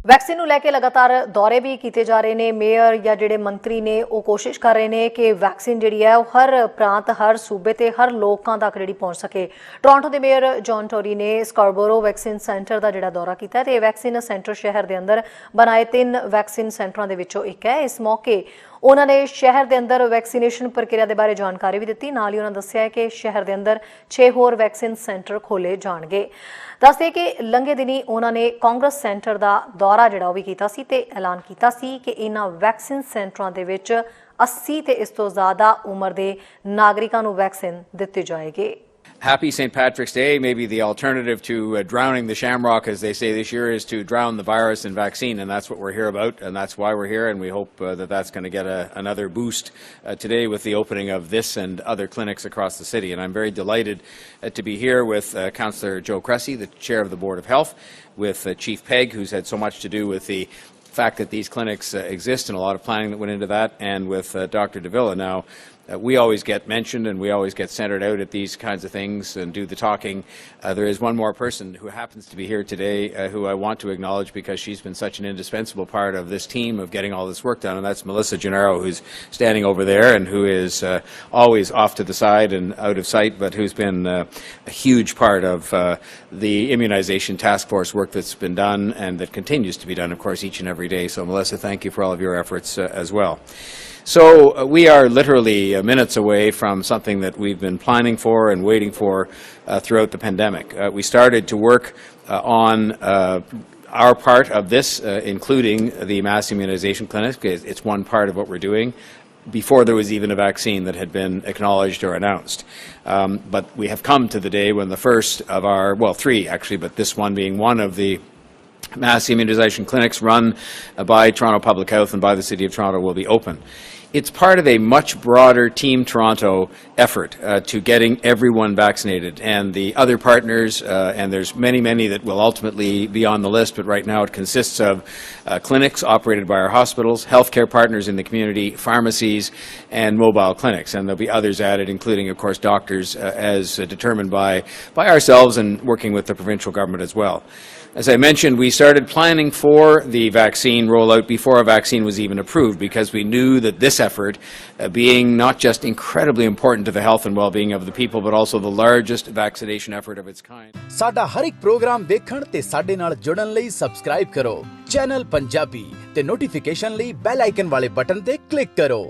Vaccine ਨੂੰ ਲੈ ਕੇ ਲਗਾਤਾਰ ਦੌਰੇ ਵੀ ਕੀਤੇ ਜਾ ਰਹੇ ਨੇ। ਮੇਅਰ ਜਾਂ ਜਿਹੜੇ ਮੰਤਰੀ ਨੇ ਉਹ ਕੋਸ਼ਿਸ਼ ਕਰ ਰਹੇ ਨੇ ਕਿ ਵੈਕਸੀਨ ਜਿਹੜੀ ਹੈ ਉਹ ਹਰ ਪ੍ਰਾਂਤ, ਹਰ ਸੂਬੇ ਤੇ ਹਰ ਲੋਕਾਂ ਤੱਕ ਜਿਹੜੀ ਪਹੁੰਚ ਸਕੇ। ਟੋਰਾਂਟੋ ਦੇ ਮੇਅਰ ਜੌਨ ਟੋਰੀ ਨੇ ਸਕਾਰਬੋਰੋ ਵੈਕਸੀਨ ਸੈਂਟਰ ਦਾ ਜਿਹੜਾ ਦੌਰਾ ਕੀਤਾ ਤੇ ਇਹ ਵੈਕਸੀਨ ਸੈਂਟਰ ਸ਼ਹਿਰ ਦੇ ਅੰਦਰ ਬਣਾਏ 3 ਵੈਕਸੀਨ ਸੈਂਟਰਾਂ ਦੇ ਵਿੱਚੋਂ ਇੱਕ ਹੈ। ਇਸ ਮੌਕੇ ਉਹਨਾਂ ਨੇ ਸ਼ਹਿਰ ਦੇ ਅੰਦਰ ਵੈਕਸੀਨੇਸ਼ਨ ਪ੍ਰਕਿਰਿਆ ਦੇ ਬਾਰੇ ਜਾਣਕਾਰੀ ਵੀ ਦਿੱਤੀ। ਨਾਲ ਹੀ ਉਹਨਾਂ ਦੱਸਿਆ ਕਿ ਸ਼ਹਿਰ ਦੇ ਅੰਦਰ 6 ਹੋਰ ਵੈਕਸੀਨ ਸੈਂਟਰ ਖੋਲੇ ਜਾਣਗੇ। ਦੱਸਦੇ ਕਿ ਲੰਘੇ ਦਿਨੀ ਉਹਨਾਂ ਨੇ ਕਾਂਗਰਸ ਸੈਂਟਰ ਦਾ ਦੌਰਾ ਜਿਹੜਾ ਉਹ ਵੀ ਕੀਤਾ ਸੀ ਤੇ ਐਲਾਨ ਕੀਤਾ ਸੀ ਕਿ ਇਹਨਾਂ ਵੈਕਸੀਨ ਸੈਂਟਰਾਂ ਦੇ ਵਿੱਚ 80 ਤੇ ਇਸ ਤੋਂ ਜ਼ਿਆਦਾ ਉਮਰ ਦੇ ਨਾਗਰਿਕਾਂ ਨੂੰ ਵੈਕਸੀਨ ਦਿੱਤੀ ਜਾਏਗੀ। Happy St. Patrick's Day. Maybe the alternative to drowning the shamrock, as they say this year, is to drown the virus in vaccine, and that's what we're here about, and that's why we're here, and we hope that that's going to get another boost today with the opening of this and other clinics across the city. And I'm very delighted to be here with Councillor Joe Cressy, the Chair of the Board of Health, with Chief Pegg, who's had so much to do with the fact that these clinics exist and a lot of planning that went into that, and with Dr. Davila. Now, we always get mentioned and we always get centered out at these kinds of things and do the talking. There is one more person who happens to be here today who I want to acknowledge because she's been such an indispensable part of this team of getting all this work done, and that's Melissa Gennaro, who's standing over there and who is always off to the side and out of sight, but who's been a huge part of the immunization task force work that's been done and that continues to be done, of course, each and every day. So Melissa, thank you for all of your efforts as well. So we are literally minutes away from something that we've been planning for and waiting for throughout the pandemic. We started to work on our part of this, including the mass immunization clinic. It's one part of what we're doing before there was even a vaccine that had been acknowledged or announced. But we have come to the day when the first of our, well, 3 actually, but this one being one of the mass immunization clinics run by Toronto Public Health and by the City of Toronto will be open. It's part of a much broader Team Toronto effort to getting everyone vaccinated, and the other partners, and there's many that will ultimately be on the list, but right now it consists of clinics operated by our hospitals, healthcare partners in the community, pharmacies, and mobile clinics, and there'll be others added, including, of course, doctors, as determined by ourselves and working with the provincial government as well. As I mentioned, we started planning for the vaccine rollout before a vaccine was even approved, because we knew that this effort, being not just incredibly important to the health and well-being of the people, but also the largest vaccination effort of its kind. ਸਾਡਾ ਹਰ ਇੱਕ programme ਦੇਖਣ ਤੇ ਸਾਡੇ ਨਾਲ ਜੁੜਨ ਲਈ subscribe ਕਰੋ channel Punjabi ਤੇ ਨੋਟੀਫਿਕੇਸ਼ਨ ਲਈ ਬੈਲ ਆਈਕਨ ਵਾਲੇ ਬਟਨ ਤੇ ਕਲਿੱਕ ਕਰੋ।